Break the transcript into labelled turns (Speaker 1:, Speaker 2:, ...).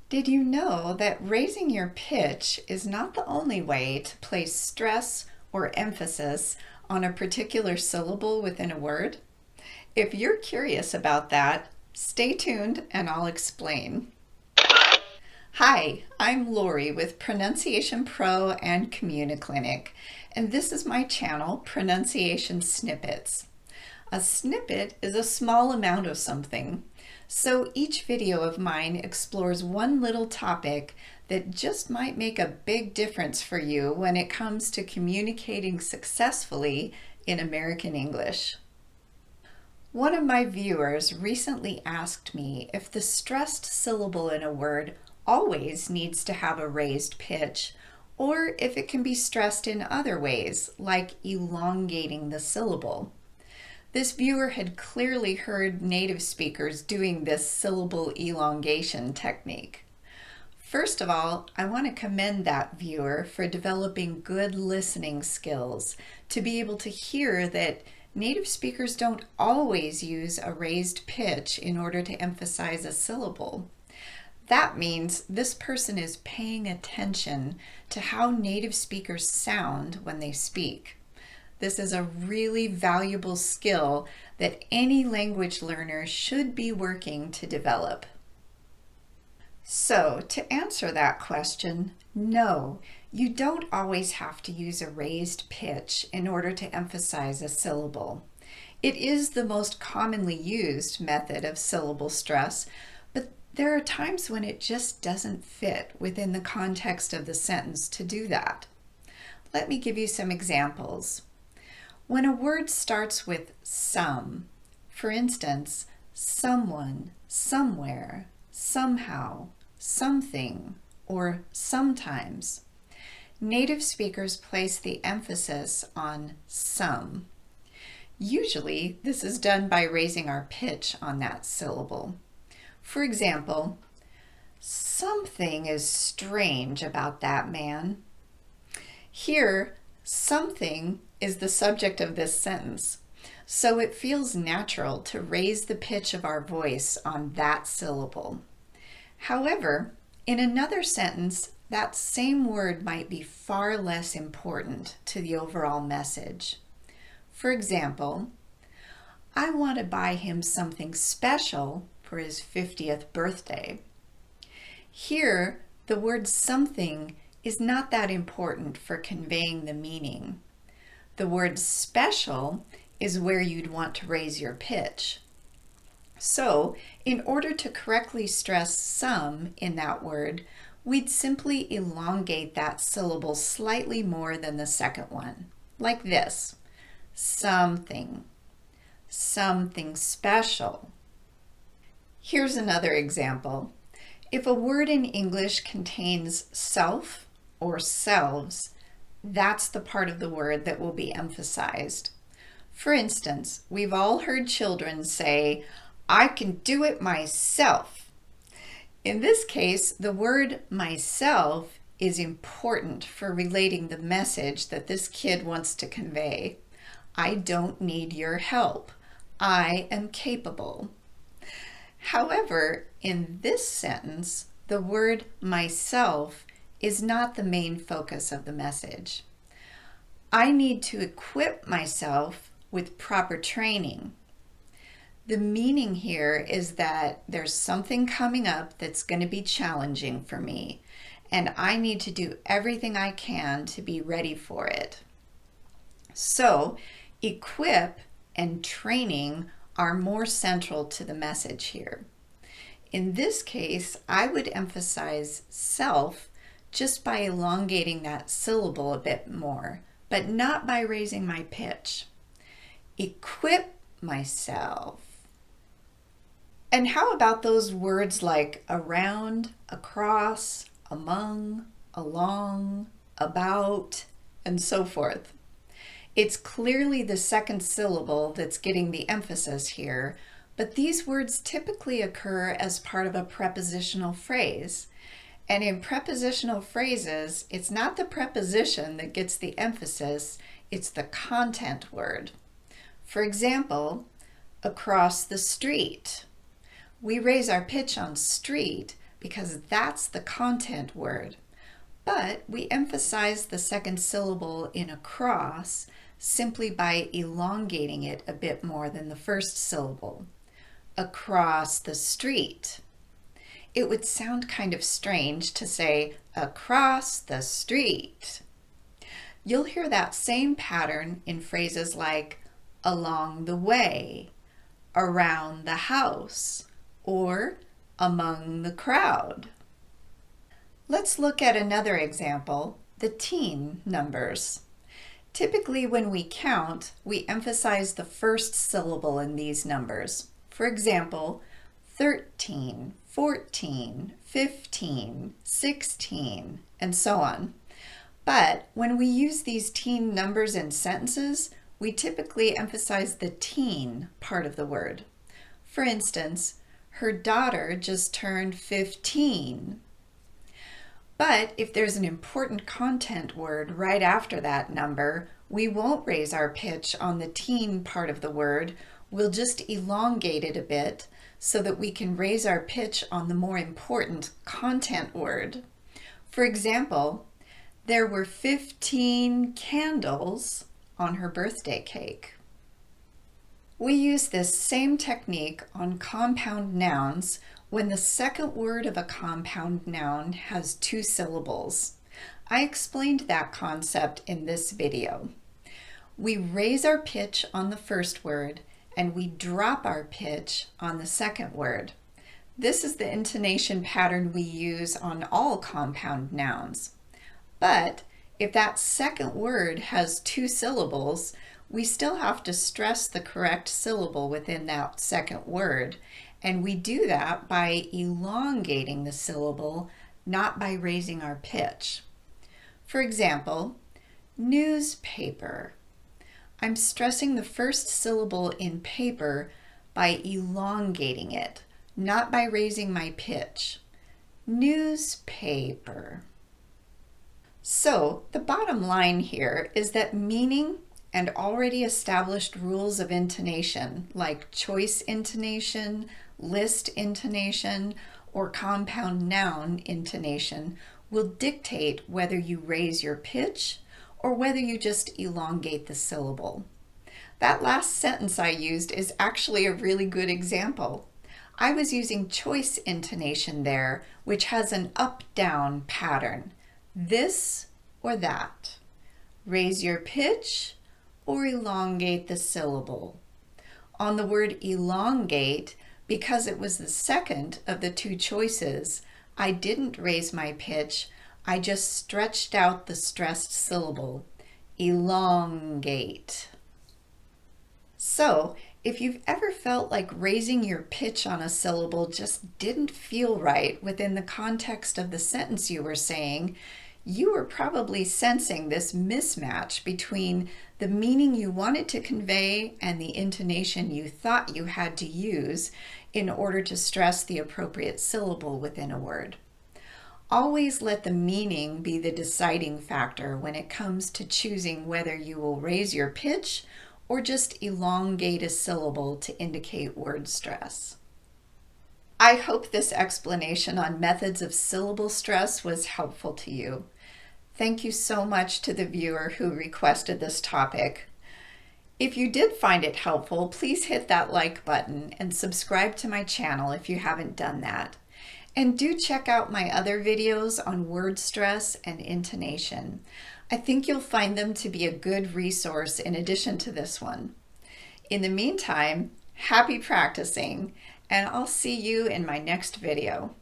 Speaker 1: Did you know that raising your pitch is not the only way to place stress or emphasis on a particular syllable within a word? If you're curious about that, stay tuned and I'll explain. Hi, I'm Lori with Pronunciation Pro and CommuniClinic, and this is my channel, Pronunciation Snippets. A snippet is a small amount of something, so each video of mine explores one little topic that just might make a big difference for you when it comes to communicating successfully in American English. One of my viewers recently asked me if the stressed syllable in a word always needs to have a raised pitch, or if it can be stressed in other ways, like elongating the syllable. This viewer had clearly heard native speakers doing this syllable elongation technique. First of all, I want to commend that viewer for developing good listening skills to be able to hear that native speakers don't always use a raised pitch in order to emphasize a syllable. That means this person is paying attention to how native speakers sound when they speak. This is a really valuable skill that any language learner should be working to develop. So, to answer that question, no, you don't always have to use a raised pitch in order to emphasize a syllable. It is the most commonly used method of syllable stress, but there are times when it just doesn't fit within the context of the sentence to do that. Let me give you some examples. When a word starts with some, for instance, someone, somewhere, somehow, something, or sometimes, native speakers place the emphasis on some. Usually, this is done by raising our pitch on that syllable. For example, something is strange about that man. Here, something is the subject of this sentence, so it feels natural to raise the pitch of our voice on that syllable. However, in another sentence, that same word might be far less important to the overall message. For example, I want to buy him something special for his 50th birthday. Here, the word something is not that important for conveying the meaning. The word special is where you'd want to raise your pitch. So, in order to correctly stress some in that word, we'd simply elongate that syllable slightly more than the second one, like this: something, something special. Here's another example. If a word in English contains self or selves, that's the part of the word that will be emphasized. For instance, we've all heard children say, "I can do it myself." In this case, the word myself is important for relating the message that this kid wants to convey. I don't need your help. I am capable. However, in this sentence, the word myself is not the main focus of the message. I need to equip myself with proper training. The meaning here is that there's something coming up that's going to be challenging for me, and I need to do everything I can to be ready for it. So, equip and training are more central to the message here. In this case, I would emphasize self just by elongating that syllable a bit more, but not by raising my pitch. Equip myself. And how about those words like around, across, among, along, about, and so forth? It's clearly the second syllable that's getting the emphasis here, but these words typically occur as part of a prepositional phrase. And in prepositional phrases, it's not the preposition that gets the emphasis, it's the content word. For example, across the street. We raise our pitch on street because that's the content word. But we emphasize the second syllable in across simply by elongating it a bit more than the first syllable. Across the street. It would sound kind of strange to say across the street. You'll hear that same pattern in phrases like along the way, around the house, or among the crowd. Let's look at another example, the teen numbers. Typically when we count, we emphasize the first syllable in these numbers. For example, 13, 14, 15, 16, and so on. But when we use these teen numbers in sentences, we typically emphasize the teen part of the word. For instance, her daughter just turned 15. But if there's an important content word right after that number, we won't raise our pitch on the teen part of the word. We'll just elongate it a bit so that we can raise our pitch on the more important content word. For example, there were 15 candles on her birthday cake. We use this same technique on compound nouns when the second word of a compound noun has two syllables. I explained that concept in this video. We raise our pitch on the first word and we drop our pitch on the second word. This is the intonation pattern we use on all compound nouns. But if that second word has two syllables, we still have to stress the correct syllable within that second word, and we do that by elongating the syllable, not by raising our pitch. For example, newspaper. I'm stressing the first syllable in paper by elongating it, not by raising my pitch. Newspaper. So the bottom line here is that meaning and already established rules of intonation, like choice intonation, list intonation, or compound noun intonation, will dictate whether you raise your pitch or whether you just elongate the syllable. That last sentence I used is actually a really good example. I was using choice intonation there, which has an up-down pattern. This or that. Raise your pitch or elongate the syllable. On the word elongate, because it was the second of the two choices, I didn't raise my pitch, I just stretched out the stressed syllable. Elongate. So, if you've ever felt like raising your pitch on a syllable just didn't feel right within the context of the sentence you were saying, you were probably sensing this mismatch between the meaning you wanted to convey and the intonation you thought you had to use in order to stress the appropriate syllable within a word. Always let the meaning be the deciding factor when it comes to choosing whether you will raise your pitch or just elongate a syllable to indicate word stress. I hope this explanation on methods of syllable stress was helpful to you. Thank you so much to the viewer who requested this topic. If you did find it helpful, please hit that like button and subscribe to my channel if you haven't done that. And do check out my other videos on word stress and intonation. I think you'll find them to be a good resource in addition to this one. In the meantime, happy practicing, and I'll see you in my next video.